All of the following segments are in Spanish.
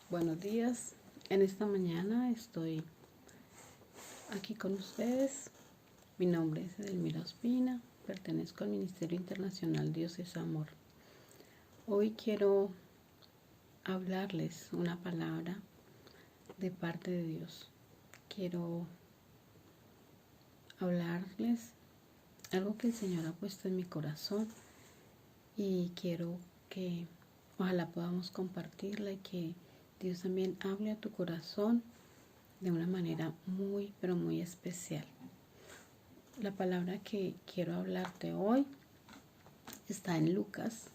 Buenos días. En esta mañana estoy aquí con ustedes. Mi nombre es Edelmira Ospina. Pertenezco al Ministerio Internacional Dios es Amor. Hoy quiero hablarles una palabra de parte de Dios. Quiero hablarles algo que el Señor ha puesto en mi corazón y quiero que ojalá podamos compartirla y que Dios también hable a tu corazón de una manera muy, pero muy especial. La palabra que quiero hablarte hoy está en Lucas,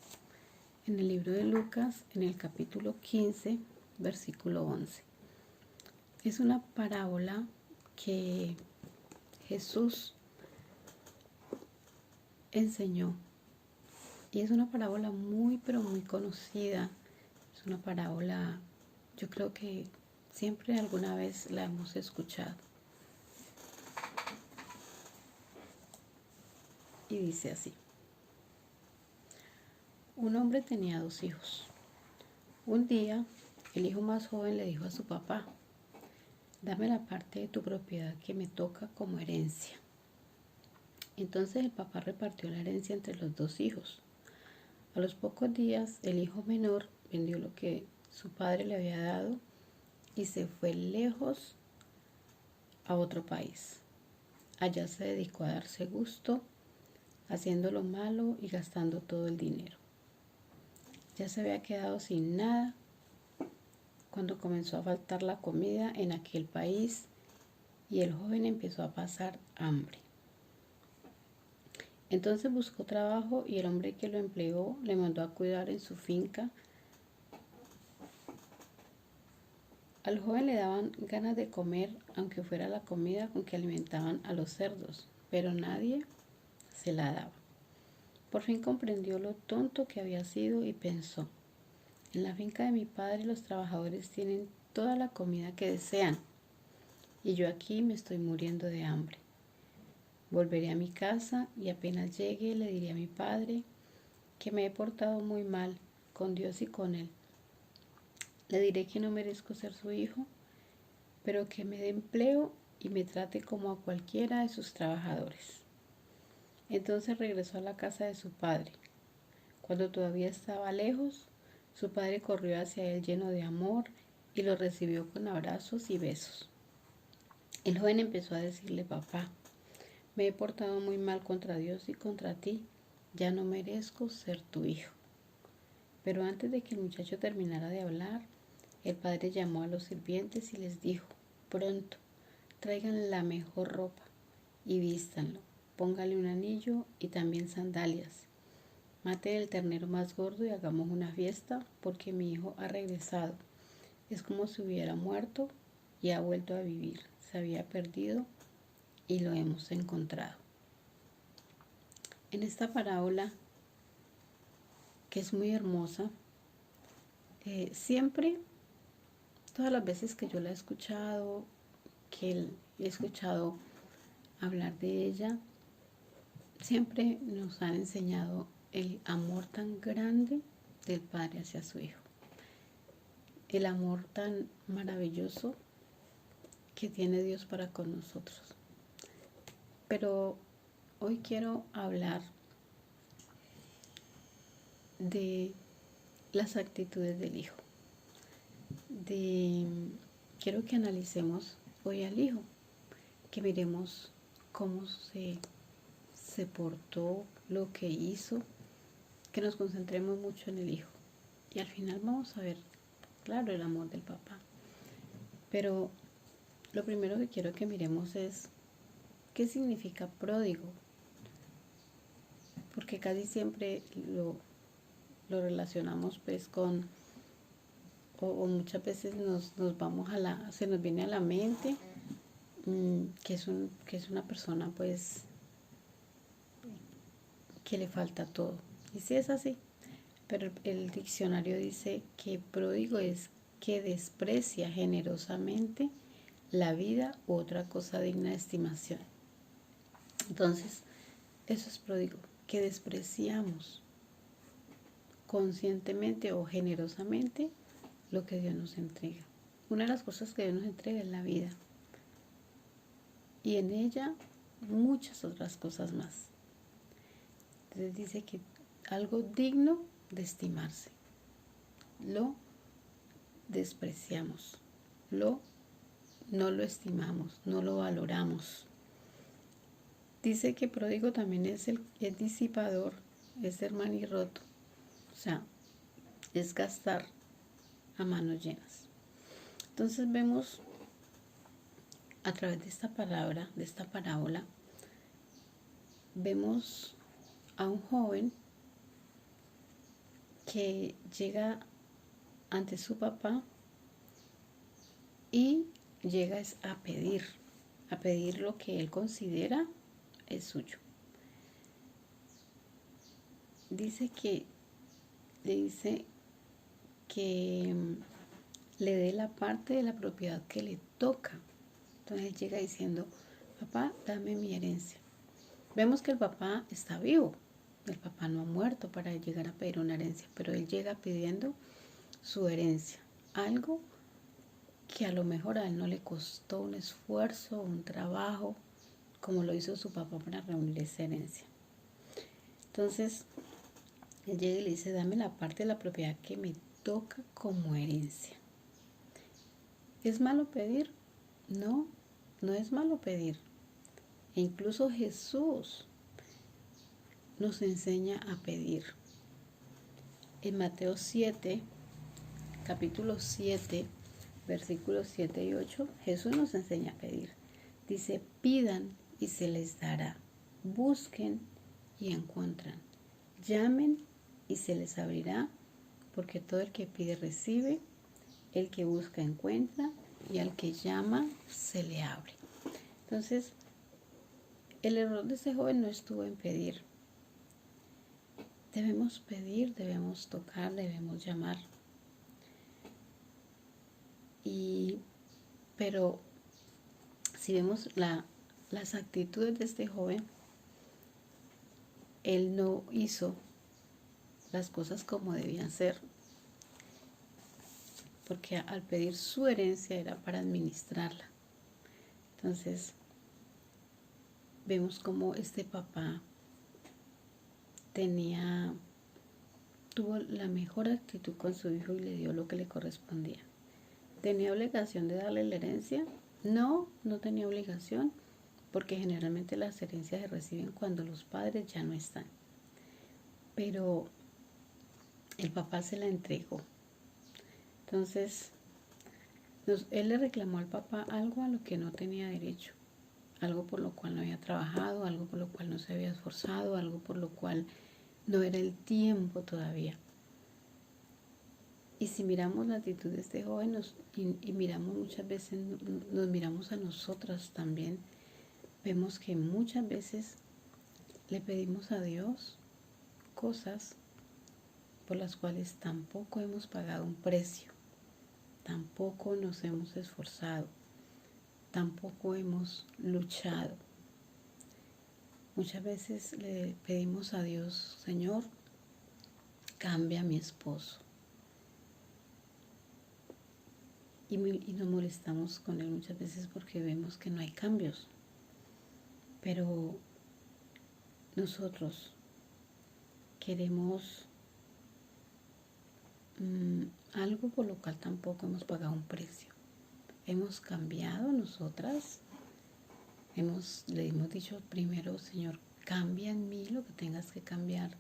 en el libro de Lucas, en el capítulo 15, versículo 11. Es una parábola que Jesús enseñó y es una parábola muy, pero muy conocida. Es una parábola, yo creo que siempre alguna vez la hemos escuchado. Y dice así: un hombre tenía 2 hijos. Un día, el hijo más joven le dijo a su papá: dame la parte de tu propiedad que me toca como herencia. Entonces el papá repartió la herencia entre los 2 hijos. A los pocos días, el hijo menor vendió lo que su padre le había dado y se fue lejos a otro país. Allá se dedicó a darse gusto, haciendo lo malo y gastando todo el dinero. Ya se había quedado sin nada cuando comenzó a faltar la comida en aquel país y el joven empezó a pasar hambre. Entonces buscó trabajo y el hombre que lo empleó le mandó a cuidar en su finca. Al joven le daban ganas de comer, aunque fuera la comida con que alimentaban a los cerdos, pero nadie se la daba. Por fin comprendió lo tonto que había sido y pensó: en la finca de mi padre los trabajadores tienen toda la comida que desean y yo aquí me estoy muriendo de hambre. Volveré a mi casa y apenas llegue le diré a mi padre que me he portado muy mal con Dios y con él. Le diré que no merezco ser su hijo, pero que me dé empleo y me trate como a cualquiera de sus trabajadores. Entonces regresó a la casa de su padre. Cuando todavía estaba lejos, su padre corrió hacia él lleno de amor y lo recibió con abrazos y besos. El joven empezó a decirle: papá, me he portado muy mal contra Dios y contra ti, ya no merezco ser tu hijo. Pero antes de que el muchacho terminara de hablar, el padre llamó a los sirvientes y les dijo: pronto, traigan la mejor ropa y vístanlo, póngale un anillo y también sandalias. Mate el ternero más gordo y hagamos una fiesta, porque mi hijo ha regresado. Es como si hubiera muerto y ha vuelto a vivir. Se había perdido y lo hemos encontrado. En esta parábola, que es muy hermosa, siempre, todas las veces que yo la he escuchado, hablar de ella, siempre nos han enseñado el amor tan grande del Padre hacia su Hijo, el amor tan maravilloso que tiene Dios para con nosotros. Pero hoy quiero hablar de las actitudes del Hijo. Quiero que analicemos hoy al Hijo, que miremos cómo se portó, lo que hizo, que nos concentremos mucho en el Hijo. Y al final vamos a ver, claro, el amor del papá. Pero lo primero que quiero que miremos es qué significa pródigo. Porque casi siempre lo relacionamos pues con, o muchas veces nos vamos se nos viene a la mente que es una persona pues que le falta todo. Y sí es así, pero el diccionario dice que pródigo es que desprecia generosamente la vida u otra cosa digna de estimación. Entonces, eso es pródigo, que despreciamos conscientemente o generosamente lo que Dios nos entrega. Una de las cosas que Dios nos entrega es la vida. Y en ella muchas otras cosas más. Entonces dice que algo digno de estimarse. Lo despreciamos. No lo estimamos, no lo valoramos. Dice que pródigo también es disipador, es ser manirroto. O sea, es gastar a manos llenas. Entonces vemos a través de esta palabra, de esta parábola, vemos a un joven que llega ante su papá y llega a pedir lo que él considera es suyo. Le dice que le dé la parte de la propiedad que le toca. Entonces él llega diciendo, papá, dame mi herencia. Vemos que el papá está vivo. El papá no ha muerto para llegar a pedir una herencia, pero él llega pidiendo su herencia. Algo que a lo mejor a él no le costó un esfuerzo, un trabajo, como lo hizo su papá para reunir esa herencia. Entonces, él llega y le dice, dame la parte de la propiedad que me toca como herencia. ¿Es malo pedir? No, no es malo pedir. E incluso Jesús nos enseña a pedir. En Mateo 7, capítulo 7, versículos 7 y 8, Jesús nos enseña a pedir. Dice, pidan y se les dará. Busquen y encuentran. Llamen y se les abrirá, porque todo el que pide recibe, el que busca encuentra, y al que llama se le abre. Entonces, el error de ese joven no estuvo en pedir. Debemos pedir, debemos tocar, debemos llamar. Pero si vemos las actitudes de este joven, él no hizo las cosas como debían ser, porque al pedir su herencia era para administrarla. Entonces, vemos como este papá tuvo la mejor actitud con su hijo y le dio lo que le correspondía. ¿Tenía obligación de darle la herencia? No, no tenía obligación, porque generalmente las herencias se reciben cuando los padres ya no están. Pero el papá se la entregó. Entonces, él le reclamó al papá algo a lo que no tenía derecho, algo por lo cual no había trabajado, algo por lo cual no se había esforzado, algo por lo cual no era el tiempo todavía. Y si miramos la actitud de este joven y miramos muchas veces, nos miramos a nosotras también, vemos que muchas veces le pedimos a Dios cosas por las cuales tampoco hemos pagado un precio, tampoco nos hemos esforzado, tampoco hemos luchado. Muchas veces le pedimos a Dios, Señor, cambia a mi esposo. Y nos molestamos con él muchas veces porque vemos que no hay cambios. Pero nosotros queremos algo por lo cual tampoco hemos pagado un precio. Hemos cambiado nosotras. Le hemos dicho primero, Señor, cambia en mí lo que tengas que cambiar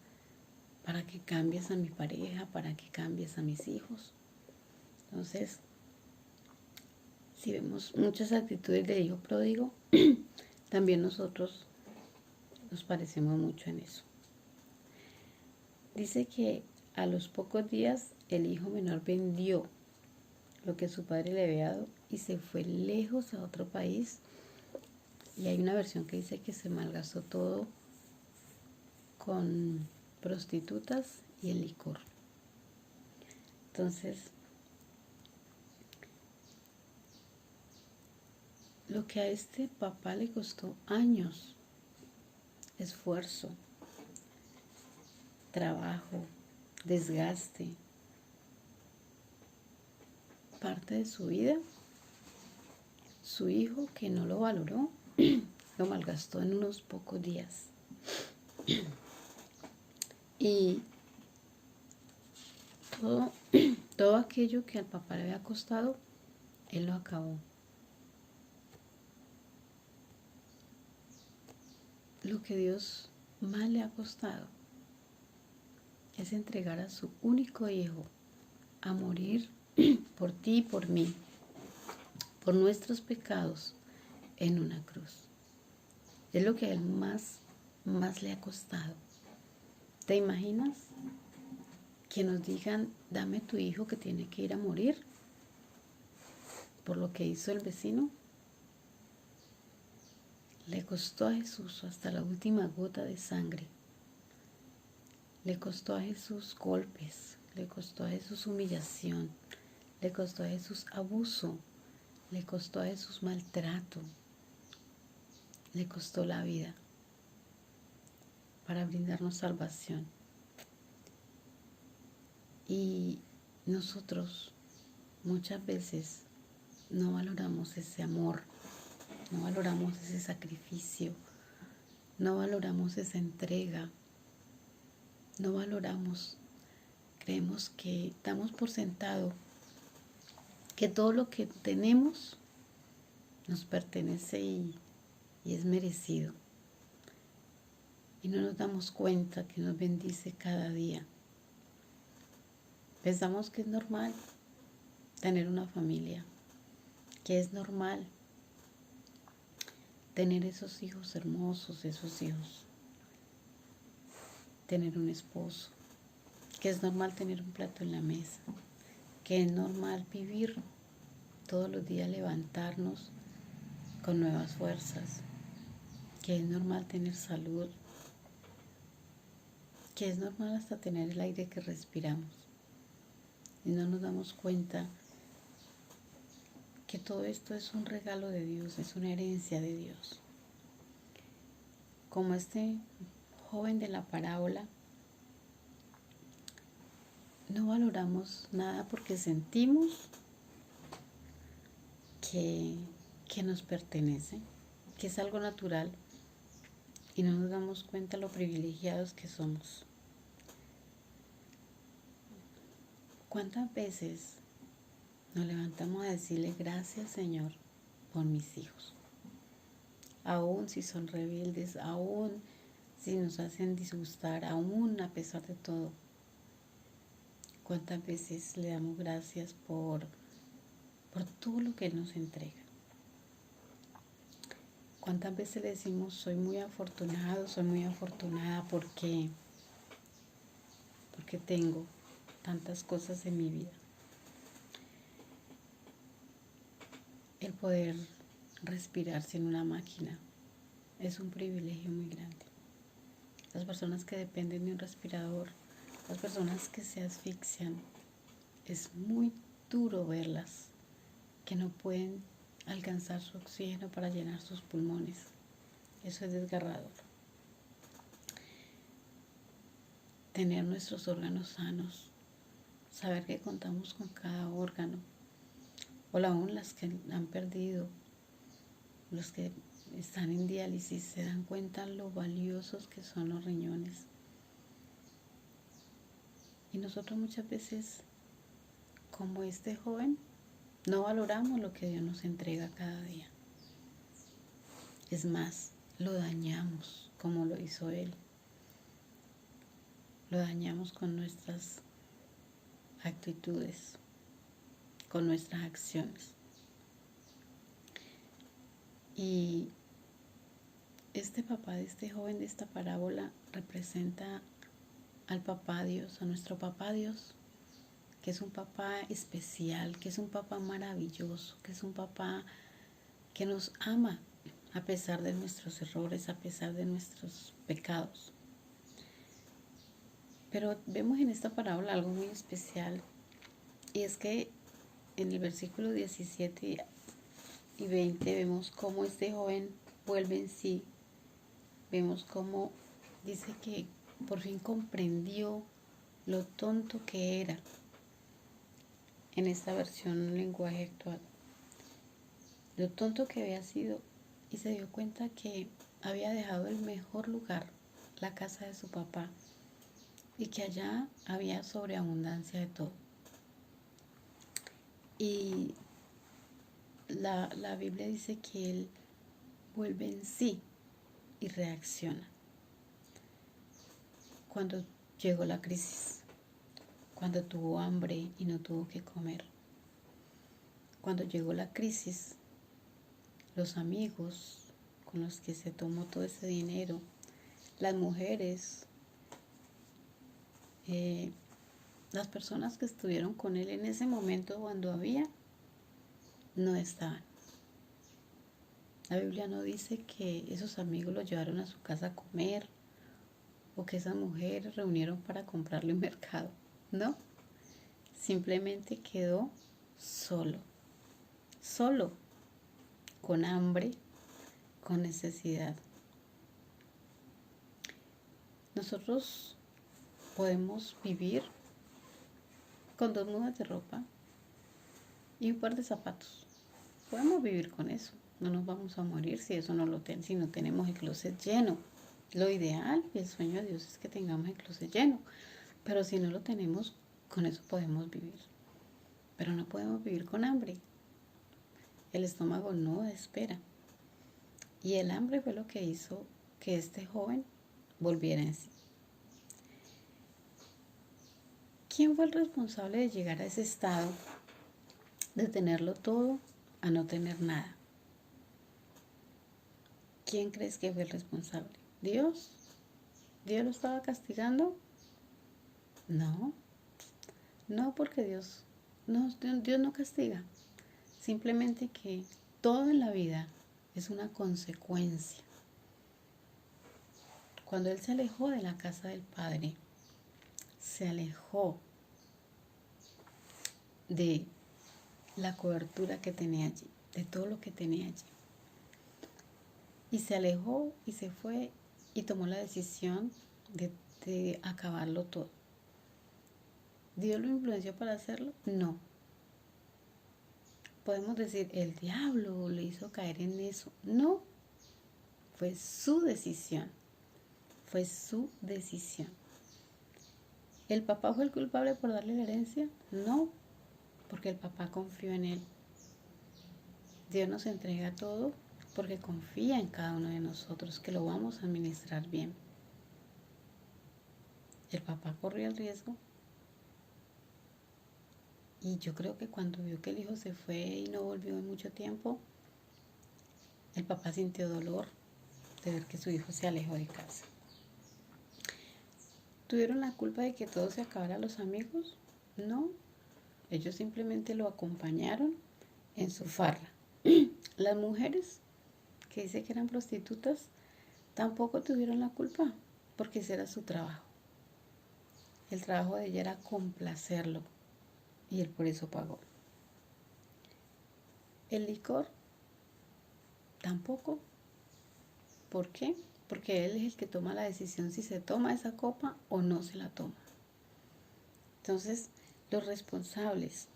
para que cambies a mi pareja, para que cambies a mis hijos. Entonces, si vemos muchas actitudes de hijo pródigo, también nosotros nos parecemos mucho en eso. Dice que a los pocos días el hijo menor vendió lo que su padre le había dado y se fue lejos a otro país. Y hay una versión que dice que se malgastó todo con prostitutas y el licor. Entonces, lo que a este papá le costó años, esfuerzo, trabajo, desgaste, parte de su vida, su hijo, que no lo valoró, lo malgastó en unos pocos días. Y todo aquello que al papá le había costado, él lo acabó. Lo que Dios más le ha costado es entregar a su único hijo a morir por ti y por mí, por nuestros pecados en una cruz. Es lo que a él más le ha costado. ¿Te imaginas que nos digan, dame tu hijo que tiene que ir a morir por lo que hizo el vecino? Le costó a Jesús hasta la última gota de sangre. Le costó a Jesús golpes, le costó a Jesús humillación, le costó a Jesús abuso, le costó a Jesús maltrato, le costó la vida para brindarnos salvación. Y nosotros muchas veces no valoramos ese amor, no valoramos ese sacrificio, no valoramos esa entrega, no valoramos, creemos que damos por sentado que todo lo que tenemos nos pertenece y es merecido. Y no nos damos cuenta que nos bendice cada día. Pensamos que es normal tener una familia, que es normal tener esos hijos hermosos, esos hijos, tener un esposo, que es normal tener un plato en la mesa, que es normal vivir todos los días, levantarnos con nuevas fuerzas, que es normal tener salud, que es normal hasta tener el aire que respiramos. Y no nos damos cuenta que todo esto es un regalo de Dios, es una herencia de Dios. Como este joven de la parábola, no valoramos nada porque sentimos que nos pertenece, que es algo natural, y no nos damos cuenta lo privilegiados que somos. ¿Cuántas veces nos levantamos a decirle gracias, Señor, por mis hijos? Aún si son rebeldes, aún si nos hacen disgustar, aún a pesar de todo. ¿Cuántas veces le damos gracias por todo lo que Él nos entrega? ¿Cuántas veces le decimos, soy muy afortunado, soy muy afortunada porque tengo tantas cosas en mi vida? El poder respirar sin una máquina es un privilegio muy grande. Las personas que dependen de un respirador, las personas que se asfixian, es muy duro verlas, que no pueden alcanzar su oxígeno para llenar sus pulmones. Eso es desgarrador. Tener nuestros órganos sanos, saber que contamos con cada órgano, o aún las que han perdido, los que están en diálisis, se dan cuenta lo valiosos que son los riñones. Y nosotros muchas veces, como este joven, no valoramos lo que Dios nos entrega cada día. Es más, lo dañamos como lo hizo Él. Lo dañamos con nuestras actitudes, con nuestras acciones. Y este papá de este joven de esta parábola representa al papá Dios, a nuestro papá Dios, que es un papá especial, que es un papá maravilloso, que es un papá que nos ama a pesar de nuestros errores, a pesar de nuestros pecados. Pero vemos en esta parábola algo muy especial, y es que en el versículo 17 y 20 vemos cómo este joven vuelve en sí. Vemos cómo dice que por fin comprendió lo tonto que era. en esta versión un lenguaje actual. Lo tonto que había sido, y se dio cuenta que había dejado el mejor lugar, la casa de su papá, y que allá había sobreabundancia de todo. Y la Biblia dice que él vuelve en sí y reacciona. Cuando llegó la crisis, cuando tuvo hambre y no tuvo que comer, cuando llegó la crisis, los amigos con los que se tomó todo ese dinero, las mujeres, las personas que estuvieron con él en ese momento cuando había, no estaban. La Biblia no dice que esos amigos lo llevaron a su casa a comer o que esas mujeres reunieron para comprarle un mercado. No, simplemente quedó solo, con hambre, con necesidad. Nosotros podemos vivir con 2 mudas de ropa y un par de zapatos. Podemos vivir con eso. No nos vamos a morir si eso si no tenemos el closet lleno. Lo ideal y el sueño de Dios es que tengamos el closet lleno. Pero si no lo tenemos, con eso podemos vivir. Pero no podemos vivir con hambre. El estómago no espera. Y el hambre fue lo que hizo que este joven volviera en sí. ¿Quién fue el responsable de llegar a ese estado de tenerlo todo a no tener nada? ¿Quién crees que fue el responsable? ¿Dios? ¿Dios lo estaba castigando? No, porque Dios no castiga. Simplemente que todo en la vida es una consecuencia. Cuando él se alejó de la casa del Padre, se alejó de la cobertura que tenía allí, de todo lo que tenía allí. Y se alejó y se fue y tomó la decisión de acabarlo todo. ¿Dios lo influenció para hacerlo? No. Podemos decir, el diablo le hizo caer en eso. No, fue su decisión. Fue su decisión. ¿El papá fue el culpable por darle la herencia? No, porque el papá confió en él. Dios nos entrega todo porque confía en cada uno de nosotros que lo vamos a administrar bien. El papá corrió el riesgo y yo creo que cuando vio que el hijo se fue y no volvió en mucho tiempo, el papá sintió dolor de ver que su hijo se alejó de casa. ¿Tuvieron la culpa de que todo se acabara los amigos? No, ellos simplemente lo acompañaron en su farra. Las mujeres que dice que eran prostitutas tampoco tuvieron la culpa porque ese era su trabajo. El trabajo de ella era complacerlo y él por eso pagó. El licor tampoco. ¿Por qué? Porque él es el que toma la decisión si se toma esa copa o no se la toma. Entonces, los responsables,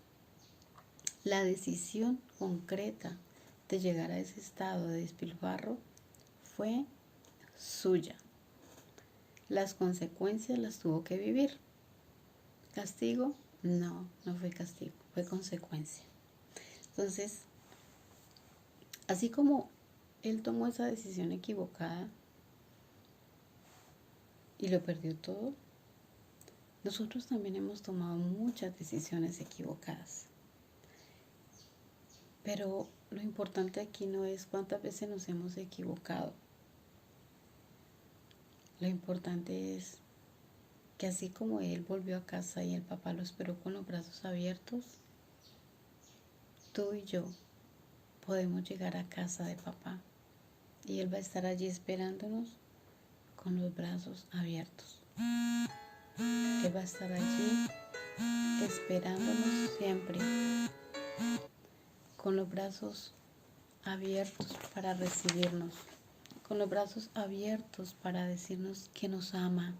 la decisión concreta de llegar a ese estado de despilfarro fue suya. Las consecuencias las tuvo que vivir. ¿Castigo? No fue castigo, fue consecuencia. Entonces, así como él tomó esa decisión equivocada y lo perdió todo, nosotros también hemos tomado muchas decisiones equivocadas. Pero lo importante aquí no es cuántas veces nos hemos equivocado. Lo importante es que así como él volvió a casa y el papá lo esperó con los brazos abiertos, tú y yo podemos llegar a casa de papá y él va a estar allí esperándonos con los brazos abiertos. Él va a estar allí esperándonos siempre con los brazos abiertos para recibirnos, con los brazos abiertos para decirnos que nos ama.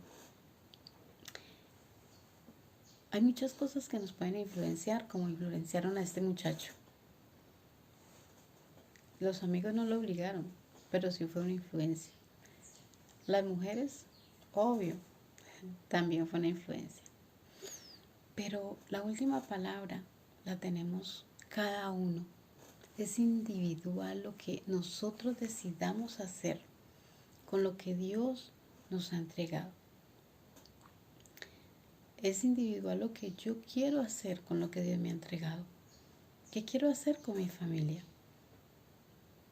hay muchas cosas que nos pueden influenciar, como influenciaron a este muchacho. Los amigos no lo obligaron, pero sí fue una influencia. Las mujeres, obvio, también fue una influencia. Pero la última palabra la tenemos cada uno. Es individual lo que nosotros decidamos hacer con lo que Dios nos ha entregado. Es individual lo que yo quiero hacer con lo que Dios me ha entregado. ¿Qué quiero hacer con mi familia?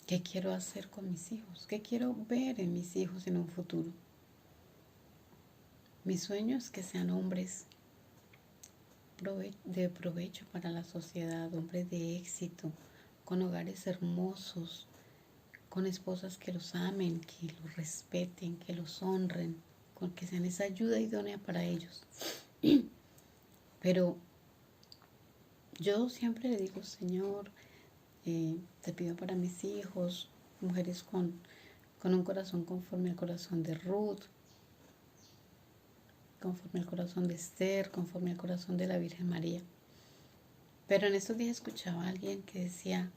¿Qué quiero hacer con mis hijos? ¿Qué quiero ver en mis hijos en un futuro? Mi sueño es que sean hombres de provecho para la sociedad, hombres de éxito, con hogares hermosos, con esposas que los amen, que los respeten, que los honren, con que sean esa ayuda idónea para ellos. Pero yo siempre le digo, Señor, te pido para mis hijos, mujeres con un corazón conforme al corazón de Ruth, conforme al corazón de Esther, conforme al corazón de la Virgen María. Pero en estos días escuchaba a alguien que decía,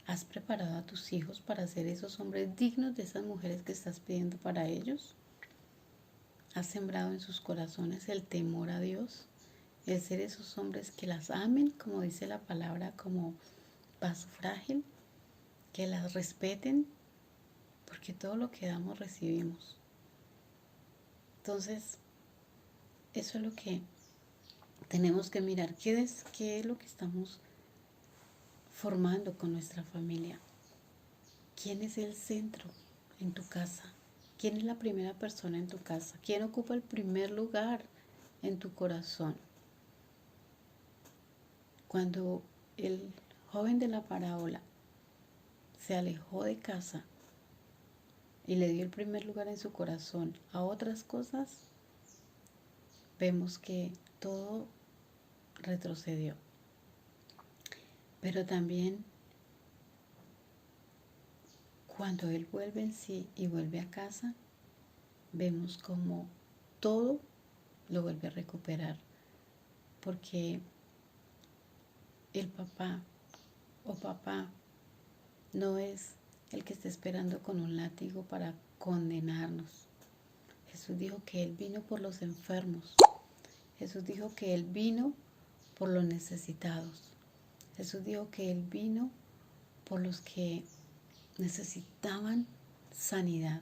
¿has preparado a tus hijos para ser esos hombres dignos de esas mujeres que estás pidiendo para ellos? ¿Has sembrado en sus corazones el temor a Dios? El ser esos hombres que las amen, como dice la palabra, como vaso frágil, que las respeten, porque todo lo que damos recibimos. Entonces, eso es lo que tenemos que mirar. ¿Qué es lo que estamos formando con nuestra familia? ¿Quién es el centro en tu casa? ¿Quién es la primera persona en tu casa? ¿Quién ocupa el primer lugar en tu corazón? Cuando el joven de la parábola se alejó de casa y le dio el primer lugar en su corazón a otras cosas, vemos que todo retrocedió. Pero también cuando él vuelve en sí y vuelve a casa, vemos como todo lo vuelve a recuperar, porque el papá no es el que está esperando con un látigo para condenarnos. Jesús dijo que Él vino por los enfermos. Jesús dijo que Él vino por los necesitados. Jesús dijo que Él vino por los que necesitaban sanidad.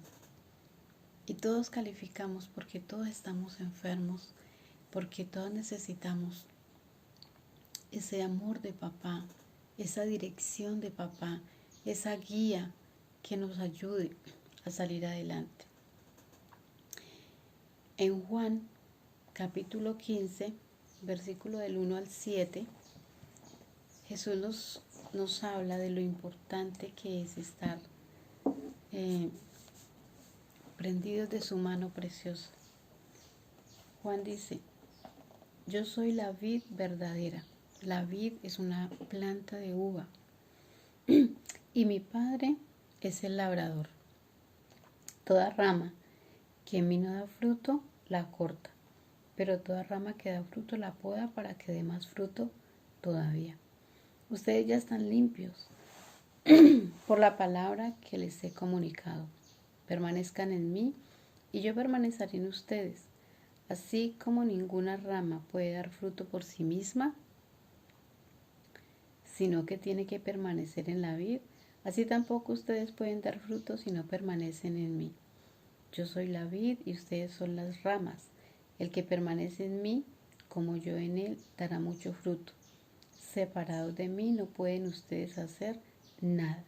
Y todos calificamos porque todos estamos enfermos, porque todos necesitamos ese amor de papá, esa dirección de papá, esa guía que nos ayude a salir adelante. En Juan capítulo 15, versículo del 1 al 7, Jesús nos habla de lo importante que es estar prendidos de su mano preciosa. Juan dice, yo soy la vid verdadera. La vid es una planta de uva y mi Padre es el labrador. Toda rama que en mí no da fruto, la corta, pero toda rama que da fruto la poda para que dé más fruto todavía. Ustedes ya están limpios por la palabra que les he comunicado. Permanezcan en mí y yo permaneceré en ustedes. Así como ninguna rama puede dar fruto por sí misma, sino que tiene que permanecer en la vid, así tampoco ustedes pueden dar fruto si no permanecen en mí. Yo soy la vid y ustedes son las ramas. El que permanece en mí, como yo en él, dará mucho fruto. Separados de mí no pueden ustedes hacer nada.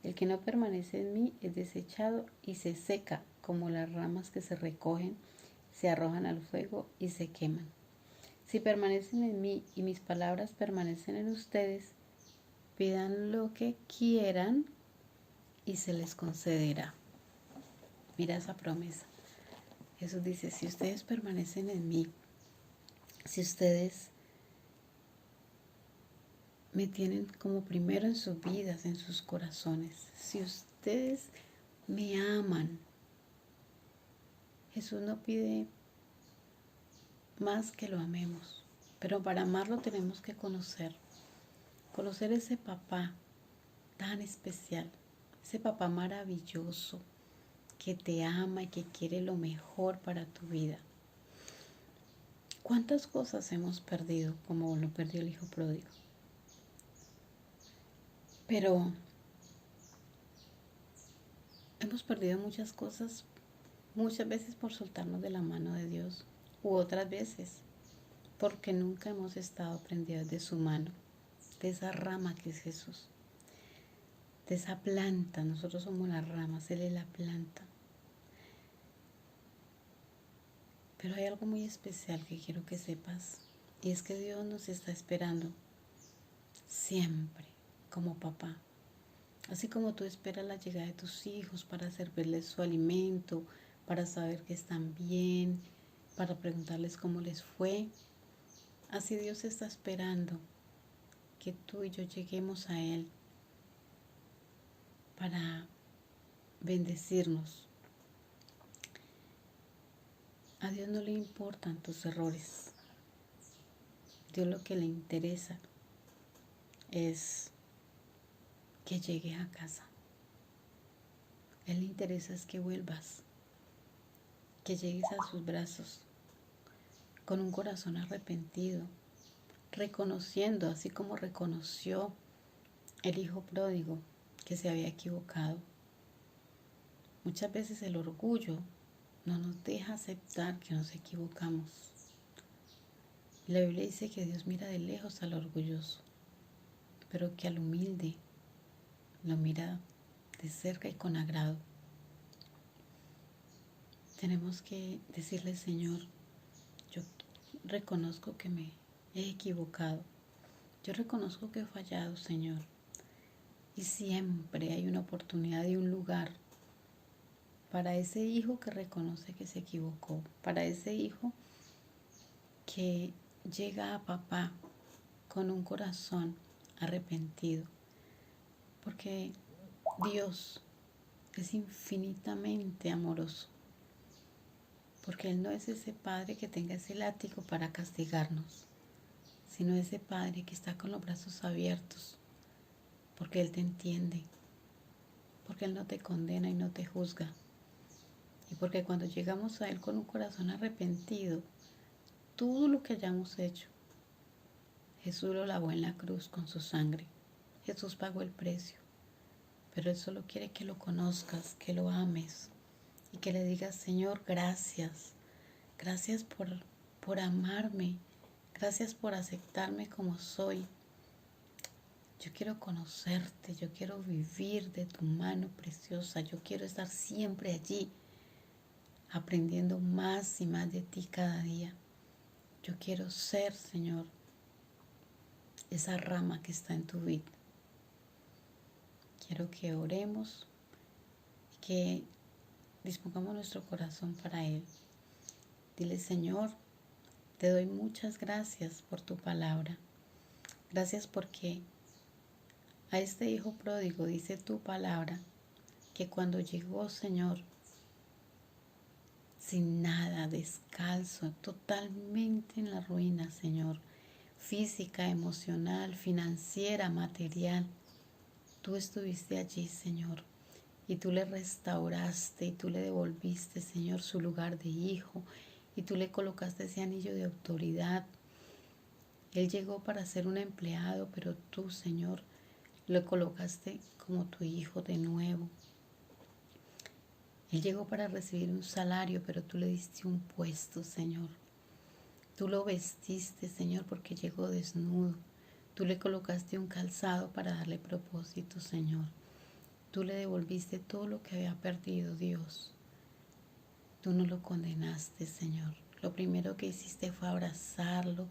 El que no permanece en mí es desechado y se seca, como las ramas que se recogen, se arrojan al fuego y se queman. Si permanecen en mí y mis palabras permanecen en ustedes, pidan lo que quieran y se les concederá. Mira esa promesa. Jesús dice, si ustedes permanecen en mí, si ustedes me tienen como primero en sus vidas, en sus corazones, si ustedes me aman, Jesús no pide más que lo amemos. Pero para amarlo tenemos que conocer ese papá tan especial, ese papá maravilloso que te ama y que quiere lo mejor para tu vida. ¿Cuántas cosas hemos perdido como lo perdió el hijo pródigo? Pero hemos perdido muchas cosas, muchas veces por soltarnos de la mano de Dios, u otras veces porque nunca hemos estado prendidos de su mano, de esa rama que es Jesús, de esa planta. Nosotros somos las ramas, Él es la planta. Pero hay algo muy especial que quiero que sepas, y es que Dios nos está esperando siempre como papá. Así como tú esperas la llegada de tus hijos para servirles su alimento, para saber que están bien, para preguntarles cómo les fue, así Dios está esperando que tú y yo lleguemos a Él para bendecirnos. A Dios no le importan tus errores. Dios lo que le interesa es que llegues a casa. A Él le interesa es que vuelvas, que llegues a sus brazos con un corazón arrepentido, reconociendo, así como reconoció el hijo pródigo que se había equivocado. Muchas veces el orgullo no nos deja aceptar que nos equivocamos. La Biblia dice que Dios mira de lejos al orgulloso, pero que al humilde lo mira de cerca y con agrado. Tenemos que decirle, Señor, yo reconozco que me he equivocado. Yo reconozco que he fallado, Señor. Y siempre hay una oportunidad y un lugar para ese hijo que reconoce que se equivocó, para ese hijo que llega a papá con un corazón arrepentido. Porque Dios es infinitamente amoroso. Porque Él no es ese Padre que tenga ese látigo para castigarnos, sino ese Padre que está con los brazos abiertos, porque Él te entiende, porque Él no te condena y no te juzga. Y porque cuando llegamos a Él con un corazón arrepentido, todo lo que hayamos hecho, Jesús lo lavó en la cruz con su sangre. Jesús pagó el precio, pero Él solo quiere que lo conozcas, que lo ames y que le digas, Señor, gracias. Gracias por amarme. Gracias por aceptarme como soy. Yo quiero conocerte, yo quiero vivir de tu mano preciosa. Yo quiero estar siempre allí, aprendiendo más y más de ti cada día. Yo quiero ser, Señor, esa rama que está en tu vida. Quiero que oremos y que dispongamos nuestro corazón para Él. Dile, Señor, te doy muchas gracias por tu palabra. Gracias porque a este hijo pródigo dice tu palabra que cuando llegó, Señor, sin nada, descalzo, totalmente en la ruina, Señor, física, emocional, financiera, material, tú estuviste allí, Señor, y tú le restauraste y tú le devolviste, Señor, su lugar de hijo, y tú le colocaste ese anillo de autoridad. Él llegó para ser un empleado, pero tú, Señor, lo colocaste como tu hijo de nuevo. Él llegó para recibir un salario, pero tú le diste un puesto, Señor. Tú lo vestiste, Señor, porque llegó desnudo. Tú le colocaste un calzado para darle propósito, Señor. Tú le devolviste todo lo que había perdido, Dios. Tú no lo condenaste, Señor. Lo primero que hiciste fue abrazarlo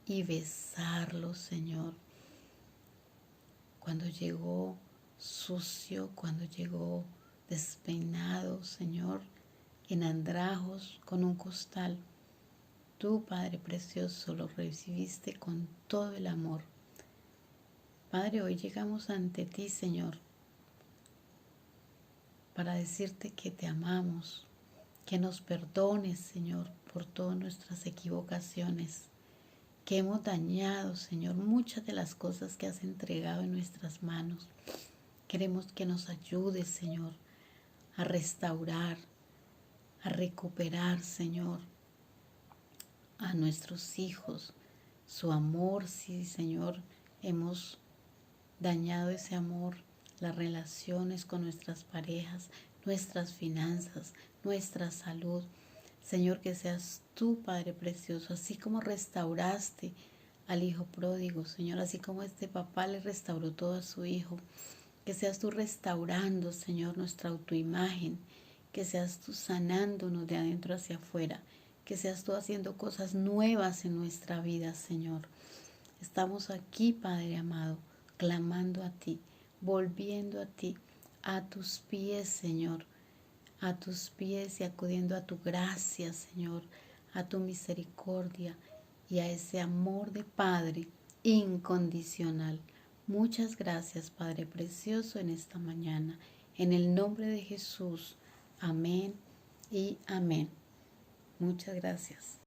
y besarlo, Señor. Cuando llegó sucio, cuando llegó despeinado, Señor, en andrajos, con un costal, tú, Padre precioso, lo recibiste con todo el amor. Padre, hoy llegamos ante ti, Señor, para decirte que te amamos, que nos perdones, Señor, por todas nuestras equivocaciones, que hemos dañado, Señor, muchas de las cosas que has entregado en nuestras manos. Queremos que nos ayudes, Señor, a restaurar, a recuperar, Señor, a nuestros hijos, su amor, sí, Señor, hemos dañado ese amor, las relaciones con nuestras parejas, nuestras finanzas, nuestra salud. Señor, que seas tú, Padre precioso, así como restauraste al hijo pródigo, Señor, así como este papá le restauró todo a su hijo, que seas tú restaurando, Señor, nuestra autoimagen, que seas tú sanándonos de adentro hacia afuera, que seas tú haciendo cosas nuevas en nuestra vida, Señor. Estamos aquí, Padre amado, clamando a ti, volviendo a ti, a tus pies, Señor, a tus pies y acudiendo a tu gracia, Señor, a tu misericordia y a ese amor de Padre incondicional. Muchas gracias, Padre precioso, en esta mañana. En el nombre de Jesús. Amén y amén. Muchas gracias.